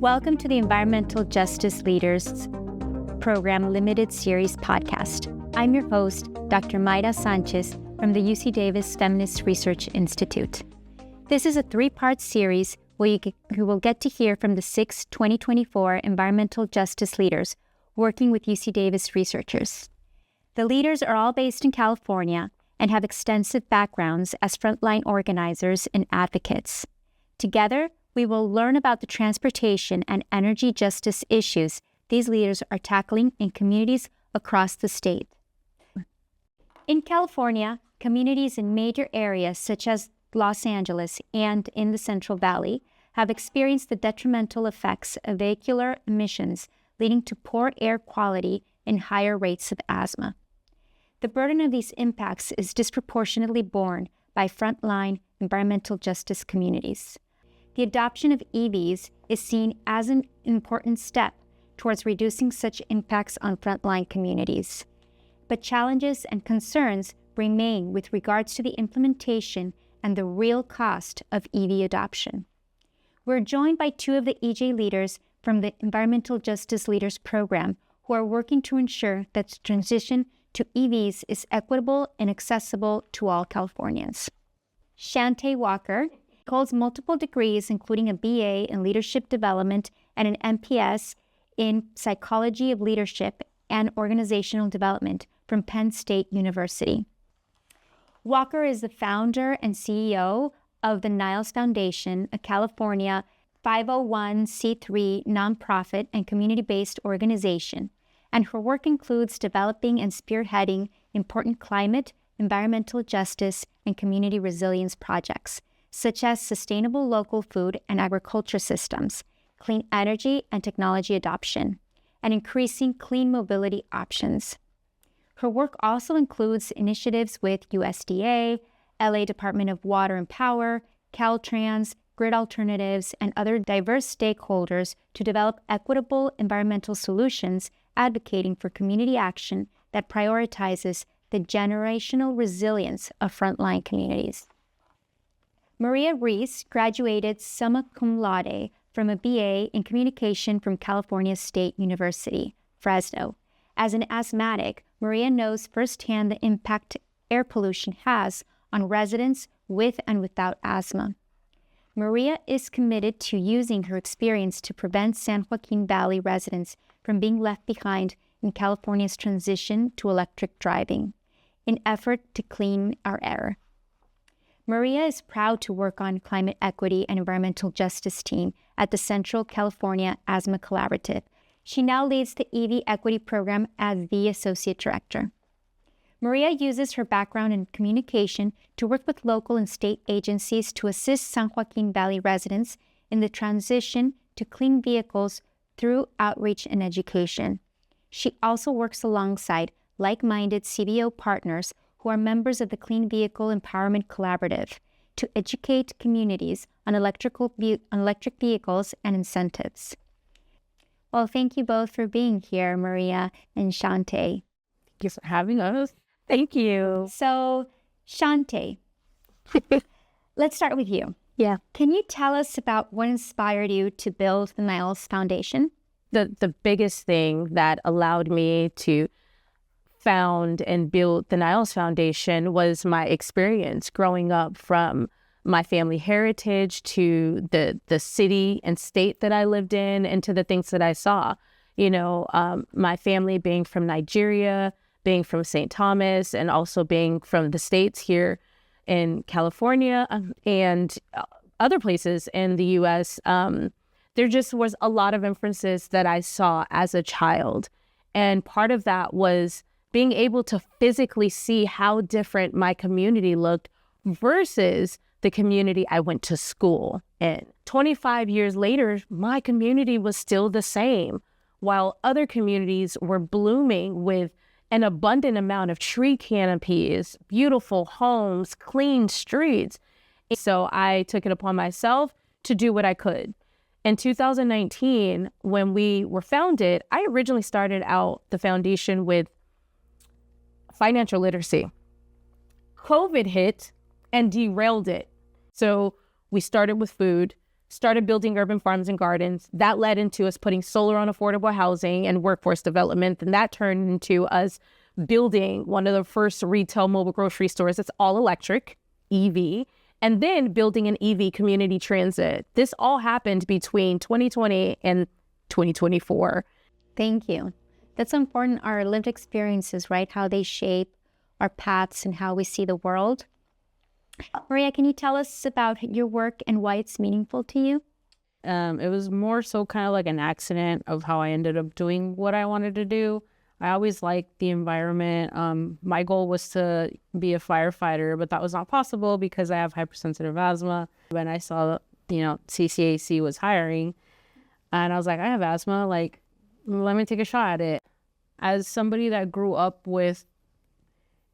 Welcome to the Environmental Justice Leaders Program Limited Series podcast. I'm your host, Dr. Mayra Sanchez from the UC Davis Feminist Research Institute. This is a three-part series where you will get to hear from the 6 2024 environmental justice leaders working with UC Davis researchers. The leaders are all based in California and have extensive backgrounds as frontline organizers and advocates. Together, we will learn about the transportation and energy justice issues these leaders are tackling in communities across the state. In California, communities in major areas such as Los Angeles and in the Central Valley have experienced the detrimental effects of vehicular emissions, leading to poor air quality and higher rates of asthma. The burden of these impacts is disproportionately borne by frontline environmental justice communities. The adoption of EVs is seen as an important step towards reducing such impacts on frontline communities. But challenges and concerns remain with regards to the implementation and the real cost of EV adoption. We're joined by two of the EJ leaders from the Environmental Justice Leaders Program who are working to ensure that the transition to EVs is equitable and accessible to all Californians. Shante Walker holds multiple degrees, including a BA in Leadership Development and an MPS in Psychology of Leadership and Organizational Development from Penn State University. Walker is the founder and CEO of the Niles Foundation, a California 501c3 nonprofit and community-based organization, and her work includes developing and spearheading important climate, environmental justice, and community resilience projects, such as sustainable local food and agriculture systems, clean energy and technology adoption, and increasing clean mobility options. Her work also includes initiatives with USDA, LA Department of Water and Power, Caltrans, Grid Alternatives, and other diverse stakeholders to develop equitable environmental solutions, advocating for community action that prioritizes the generational resilience of frontline communities. Maria Ruiz graduated summa cum laude from a BA in Communication from California State University, Fresno. As an asthmatic, Maria knows firsthand the impact air pollution has on residents with and without asthma. Maria is committed to using her experience to prevent San Joaquin Valley residents from being left behind in California's transition to electric driving, in effort to clean our air. Maria is proud to work on climate equity and environmental justice team at the Central California Asthma Collaborative. She now leads the EV Equity Program as the Associate Director. Maria uses her background in communication to work with local and state agencies to assist San Joaquin Valley residents in the transition to clean vehicles through outreach and education. She also works alongside like-minded CBO partners who are members of the Clean Vehicle Empowerment Collaborative to educate communities on electric vehicles and incentives. Well, thank you both for being here, Maria and Shante. Thank you for having us. Thank you. So, Shante, let's start with you. Yeah. Can you tell us about what inspired you to build the Niles Foundation? The biggest thing that allowed me to found and built the Niles Foundation was my experience growing up, from my family heritage to the city and state that I lived in, and to the things that I saw. My family being from Nigeria, being from St. Thomas, and also being from the States here in California and other places in the U.S., there just was a lot of inferences that I saw as a child. And part of that was being able to physically see how different my community looked versus the community I went to school in. 25 years later, my community was still the same, while other communities were blooming with an abundant amount of tree canopies, beautiful homes, clean streets. So I took it upon myself to do what I could. In 2019, when we were founded, I originally started out the foundation with financial literacy. COVID hit and derailed it. So we started with food. started building urban farms and gardens. That led into us putting solar on affordable housing and workforce development. And that turned into us building one of the first retail mobile grocery stores that's all electric, EV, and then building an EV community transit. This all happened between 2020 and 2024. Thank you. That's important, our lived experiences, right? How they shape our paths and how we see the world. Maria, can you tell us about your work and why it's meaningful to you? It was more so kind of like an accident of how I ended up doing what I wanted to do. I always liked the environment. My goal was to be a firefighter, but that was not possible because I have hypersensitive asthma. When I saw, CCAC was hiring, and I was like, I have asthma, like, let me take a shot at it. As somebody that grew up with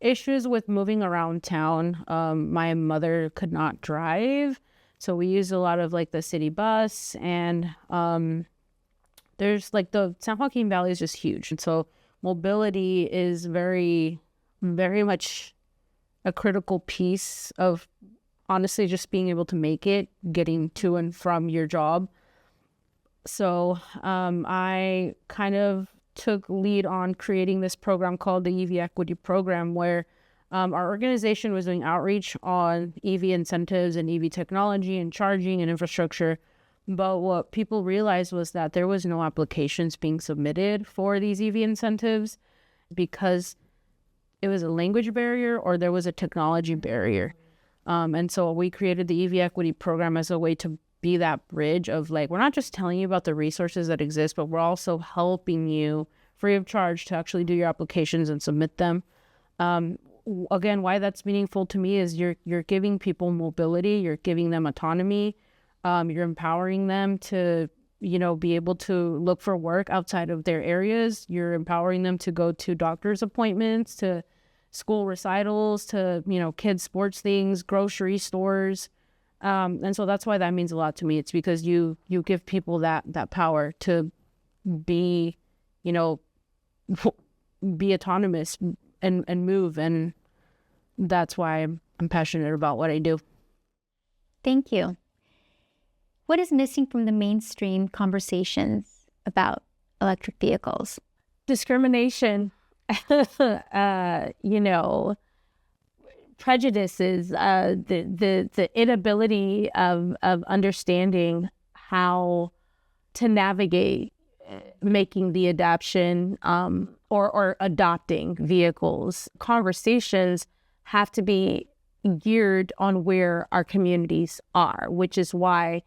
issues with moving around town, my mother could not drive, so we used a lot of like the city bus, and there's like the San Joaquin Valley is just huge, and so mobility is very, very much a critical piece of honestly just being able to make it, getting to and from your job. So I kind of took lead on creating this program called the EV Equity Program, where our organization was doing outreach on EV incentives and EV technology and charging and infrastructure. But what people realized was that there was no applications being submitted for these EV incentives because it was a language barrier or there was a technology barrier. And so we created the EV Equity Program as a way to be that bridge of like, we're not just telling you about the resources that exist, but we're also helping you free of charge to actually do your applications and submit them. Again, why that's meaningful to me is you're giving people mobility, you're giving them autonomy, you're empowering them to, be able to look for work outside of their areas. You're empowering them to go to doctor's appointments, to school recitals, to, kids' sports things, grocery stores. And so that's why that means a lot to me. It's because you give people that power to be, be autonomous and move. And that's why I'm passionate about what I do. Thank you. What is missing from the mainstream conversations about electric vehicles? Discrimination, prejudices, the inability of understanding how to navigate making the adoption or adopting vehicles. Conversations have to be geared on where our communities are, which is why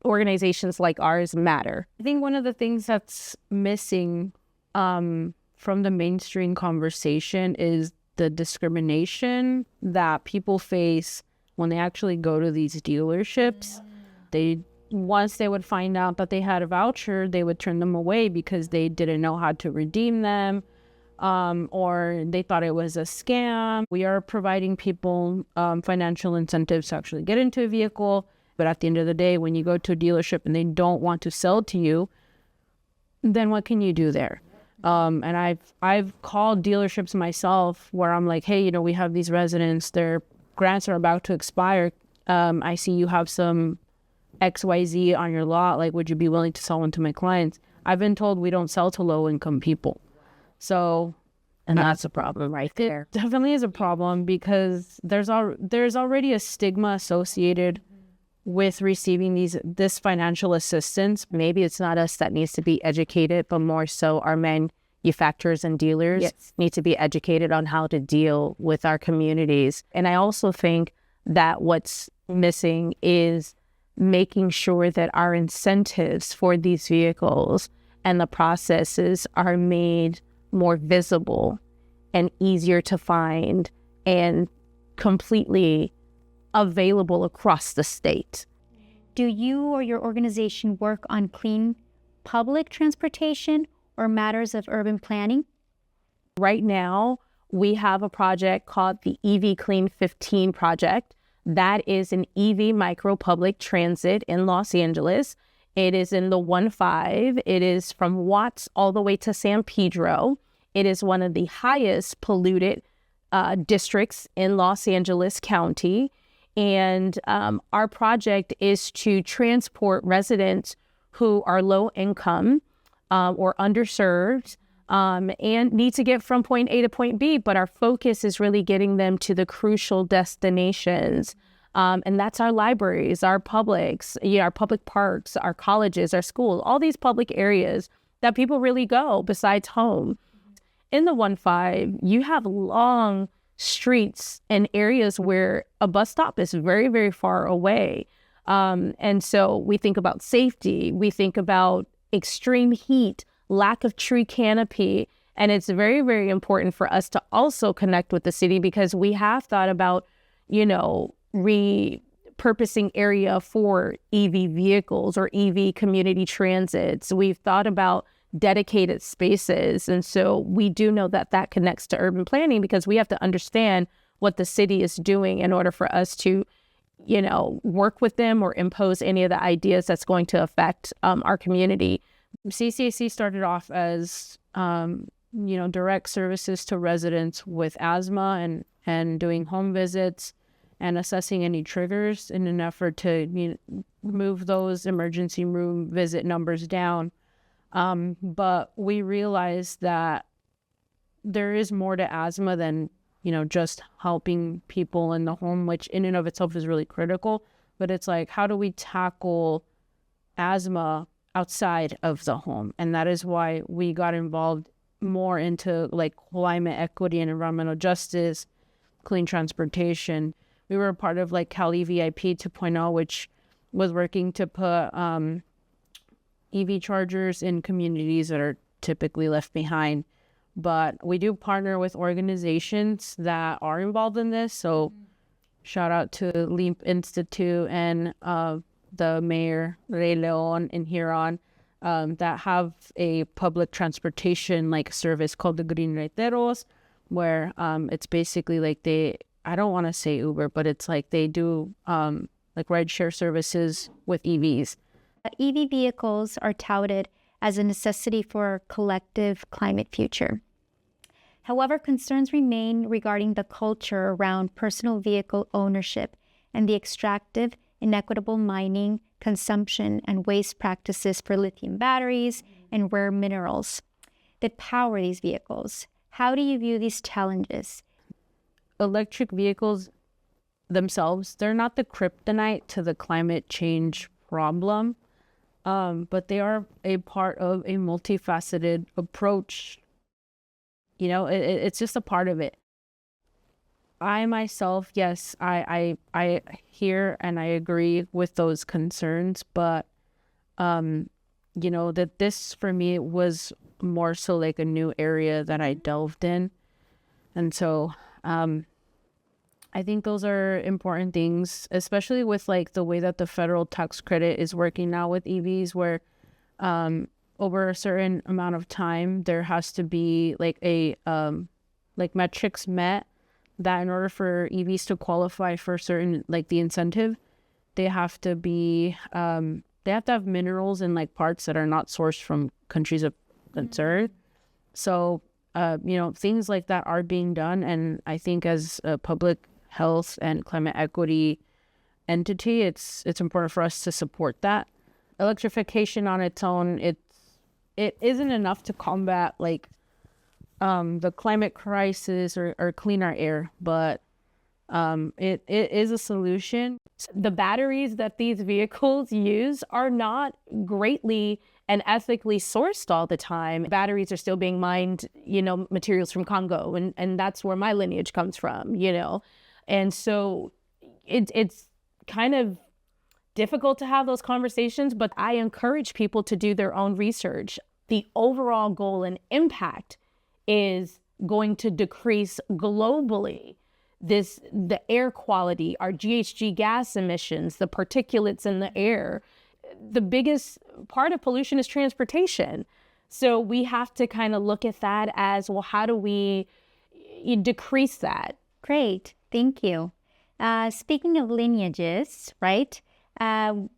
organizations like ours matter. I think one of the things that's missing from the mainstream conversation is the discrimination that people face when they actually go to these dealerships. Once they would find out that they had a voucher, they would turn them away because they didn't know how to redeem them, or they thought it was a scam. We are providing people financial incentives to actually get into a vehicle. But at the end of the day, when you go to a dealership and they don't want to sell to you, then what can you do there? And I've called dealerships myself where I'm like, hey, we have these residents, their grants are about to expire. I see you have some XYZ on your lot. Like, would you be willing to sell one to my clients? I've been told we don't sell to low income people. So, And that's a problem right there. It definitely is a problem because there's already a stigma associated with receiving this financial assistance. Maybe it's not us that needs to be educated, but more so our manufacturers and dealers need to be educated on how to deal with our communities. And I also think that what's missing is making sure that our incentives for these vehicles and the processes are made more visible and easier to find and completely available across the state. Do you or your organization work on clean public transportation or matters of urban planning? Right now, we have a project called the EV Clean 15 project. That is an EV micro public transit in Los Angeles. It is in the 1-5. It is from Watts all the way to San Pedro. It is one of the highest polluted districts in Los Angeles County. And our project is to transport residents who are low income or underserved and need to get from point A to point B. But our focus is really getting them to the crucial destinations. And that's our libraries, our publics, our public parks, our colleges, our schools, all these public areas that people really go besides home. In the 1-5, you have long streets and areas where a bus stop is very, very far away. And so we think about safety, we think about extreme heat, lack of tree canopy. And it's very, very important for us to also connect with the city because we have thought about, repurposing area for EV vehicles or EV community transits. We've thought about dedicated spaces. And so we do know that that connects to urban planning because we have to understand what the city is doing in order for us to, work with them or impose any of the ideas that's going to affect our community. CCAC started off as, direct services to residents with asthma and doing home visits and assessing any triggers in an effort to move those emergency room visit numbers down. But we realized that there is more to asthma than, just helping people in the home, which in and of itself is really critical. But it's like, how do we tackle asthma outside of the home? And that is why we got involved more into like climate equity and environmental justice, clean transportation. We were a part of like Cali VIP 2.0, which was working to put EV chargers in communities that are typically left behind. But we do partner with organizations that are involved in this. So shout out to LEAP Institute and the Mayor Rey Leon in Huron that have a public transportation like service called the Green Reiteros, where it's basically like I don't want to say Uber, but it's like they do like rideshare services with EVs. EV vehicles are touted as a necessity for our collective climate future. However, concerns remain regarding the culture around personal vehicle ownership and the extractive, inequitable mining, consumption, and waste practices for lithium batteries and rare minerals that power these vehicles. How do you view these challenges? Electric vehicles themselves, they're not the kryptonite to the climate change problem. But they are a part of a multifaceted approach. It's just a part of it. I myself, yes, I hear and I agree with those concerns, but, that this for me was more so like a new area that I delved in. And so, I think those are important things, especially with like the way that the federal tax credit is working now with EVs, where over a certain amount of time, there has to be like a like metrics met that in order for EVs to qualify for certain, like the incentive, they have to be, they have to have minerals and like parts that are not sourced from countries of concern. So, things like that are being done. And I think as a public health and climate equity entity, it's important for us to support that. Electrification on its own, it isn't enough to combat like the climate crisis or clean our air, but it is a solution. The batteries that these vehicles use are not greatly and ethically sourced all the time. Batteries are still being mined, materials from Congo, and that's where my lineage comes from, And so it's kind of difficult to have those conversations, but I encourage people to do their own research. The overall goal and impact is going to decrease globally. The air quality, our GHG gas emissions, the particulates in the air. The biggest part of pollution is transportation. So we have to kind of look at that as, well, how do we decrease that? Great, thank you. Speaking of lineages, right? Several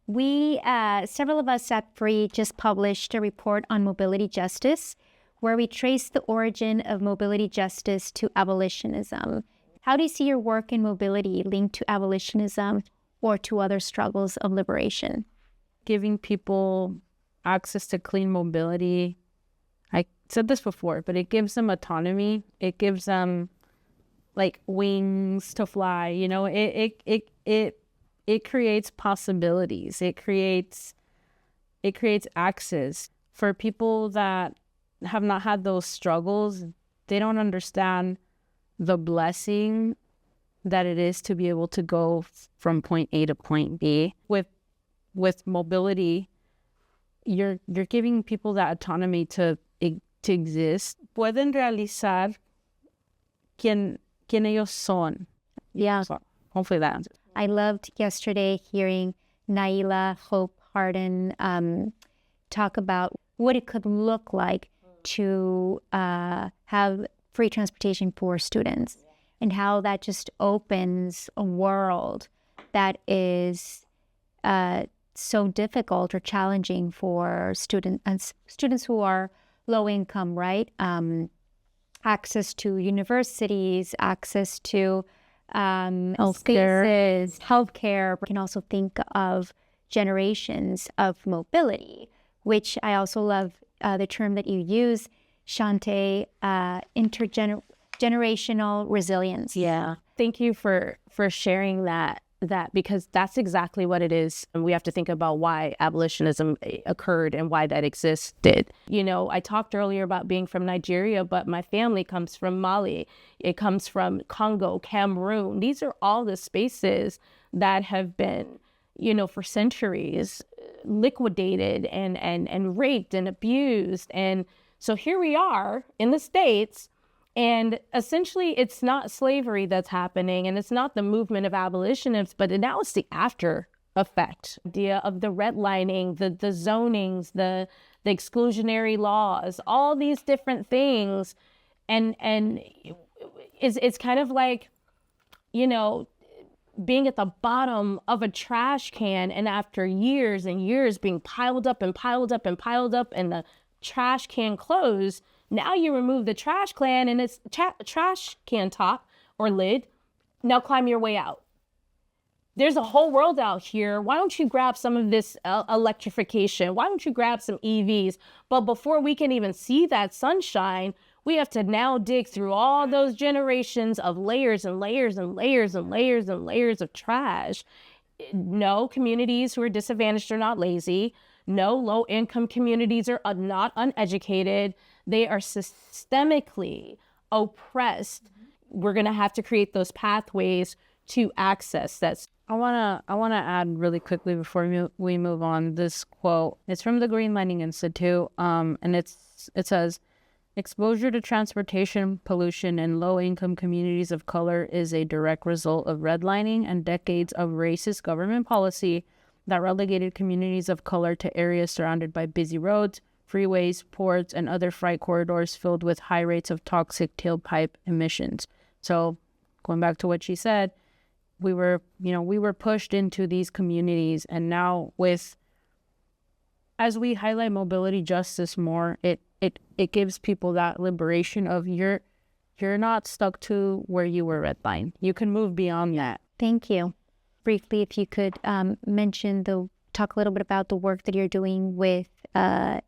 of us at FREE just published a report on mobility justice, where we trace the origin of mobility justice to abolitionism. How do you see your work in mobility linked to abolitionism or to other struggles of liberation? Giving people access to clean mobility, I said this before, but it gives them autonomy. It gives them like wings to fly. You know, it creates possibilities. It creates access for people that have not had those struggles. They don't understand the blessing that it is to be able to go from point A to point B. With mobility, you're giving people that autonomy to exist. Pueden realizar quien ellos son. Yeah. So hopefully that answers. I loved yesterday hearing Naila Hope Harden talk about what it could look like to have free transportation for students, and how that just opens a world that is so difficult or challenging for students who are low income, right? Access to universities, access to spaces, healthcare. We can also think of generations of mobility, which I also love the term that you use, Shante, intergenerational resilience. Yeah. Thank you for sharing that because that's exactly what it is. And we have to think about why abolitionism occurred and why that existed. You know, I talked earlier about being from Nigeria, but my family comes from Mali. It comes from Congo, Cameroon. These are all the spaces that have been, you know, for centuries liquidated and raped and abused. And so here we are in the States, and essentially it's not slavery that's happening, and it's not the movement of abolitionists, but now it's the after effect idea of the redlining, the zonings, the exclusionary laws, all these different things. And it's kind of like, you know, being at the bottom of a trash can, and after years and years being piled up and piled up and piled up, and the trash can closed, now you remove the trash can and it's trash can top or lid. Now climb your way out. There's a whole world out here. Why don't you grab some of this electrification? Why don't you grab some EVs? But before we can even see that sunshine, we have to now dig through all those generations of layers and layers and layers and layers and layers of trash. No, communities who are disadvantaged are not lazy. No, low-income communities are not uneducated. They are systemically oppressed. We're going to have to create those pathways to access that. I wanna add really quickly before we move on this quote. It's from the Greenlining Institute, and it says, "Exposure to transportation pollution in low-income communities of color is a direct result of redlining and decades of racist government policy that relegated communities of color to areas surrounded by busy roads, freeways, ports, and other freight corridors filled with high rates of toxic tailpipe emissions." So going back to what she said, we were pushed into these communities, and now as we highlight mobility justice more, it gives people that liberation of you're not stuck to where you were redlined. You can move beyond that. Thank you. Briefly, if you could talk a little bit about the work that you're doing with UC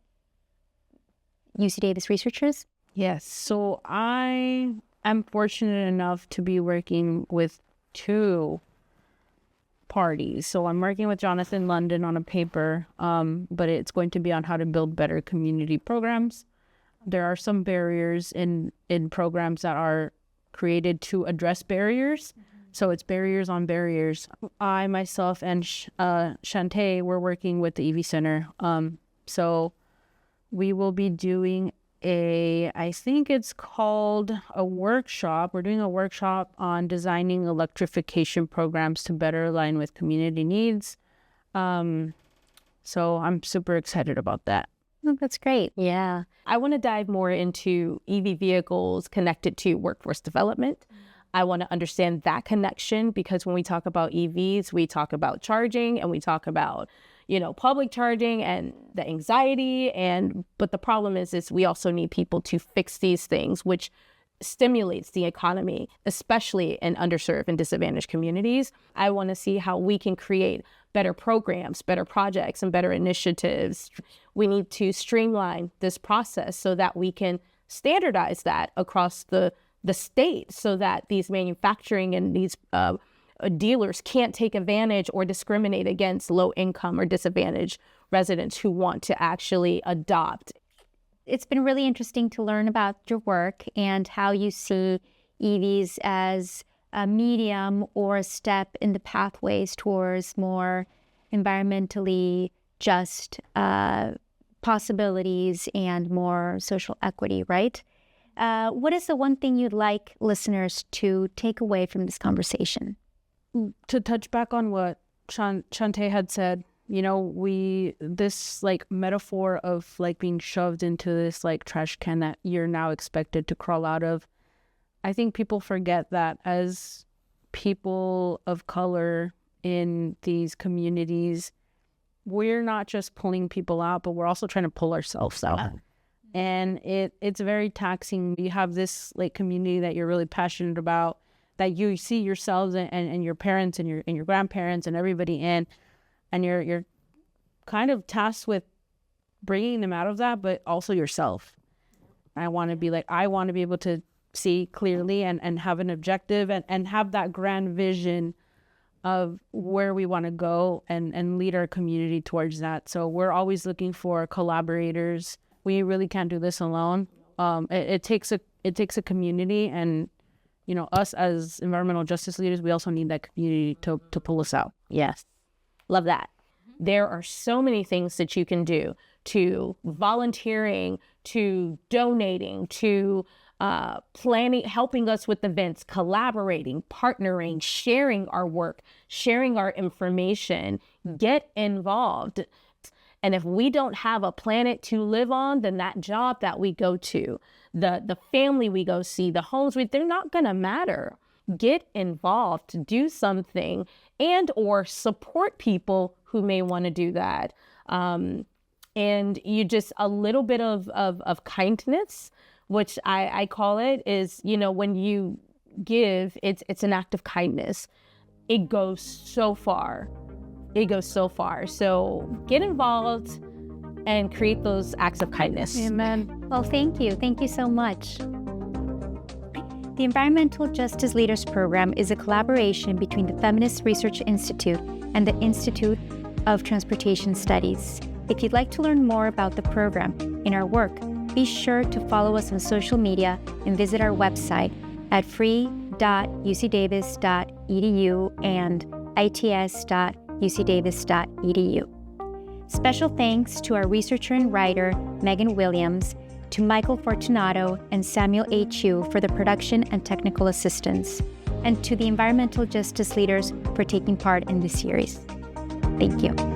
Davis researchers. Yes. So I am fortunate enough to be working with two parties. So I'm working with Jonathan London on a paper, but it's going to be on how to build better community programs. There are some barriers in programs that are created to address barriers. So it's barriers on barriers. I, myself, and Shante, we're working with the EV Center. So we will be doing I think it's called a workshop. We're doing a workshop on designing electrification programs to better align with community needs. So I'm super excited about that. Oh, that's great. Yeah. I want to dive more into EV vehicles connected to workforce development. I want to understand that connection, because when we talk about EVs, we talk about charging and we talk about, public charging and the anxiety. But the problem is we also need people to fix these things, which stimulates the economy, especially in underserved and disadvantaged communities. I want to see how we can create better programs, better projects, and better initiatives. We need to streamline this process so that we can standardize that across the state, so that these manufacturing and these dealers can't take advantage or discriminate against low income or disadvantaged residents who want to actually adopt. It's been really interesting to learn about your work and how you see EVs as a medium or a step in the pathways towards more environmentally just possibilities and more social equity, right? What is the one thing you'd like listeners to take away from this conversation? To touch back on what Shante had said, this like metaphor of like being shoved into this like trash can that you're now expected to crawl out of. I think people forget that as people of color in these communities, we're not just pulling people out, but we're also trying to pull ourselves out. And it's very taxing. You have this like community that you're really passionate about, that you see yourselves and your parents and your grandparents and everybody in, and you're kind of tasked with bringing them out of that, but also yourself. I want to be able to see clearly and have an objective and have that grand vision of where we want to go and lead our community towards that. So we're always looking for collaborators. We really can't do this alone. It takes a community, and us as environmental justice leaders, we also need that community to pull us out. Yes. Love that. There are so many things that you can do, to volunteering, to donating, to planning, helping us with events, collaborating, partnering, sharing our work, sharing our information. Get involved. And if we don't have a planet to live on, then that job that we go to, the family we go see, the homes they're not going to matter. Get involved, do something, and or support people who may want to do that. And you just a little bit of kindness, which I call it, is, when you give, it's an act of kindness. It goes so far. So get involved and create those acts of kindness. Amen. Well, thank you. Thank you so much. The Environmental Justice Leaders Program is a collaboration between the Feminist Research Institute and the Institute of Transportation Studies. If you'd like to learn more about the program and our work, be sure to follow us on social media and visit our website at free.ucdavis.edu and its.ucdavis.edu. Special thanks to our researcher and writer, Megan Williams, to Michael Fortunato and Samuel A. Chu for the production and technical assistance, and to the environmental justice leaders for taking part in this series. Thank you.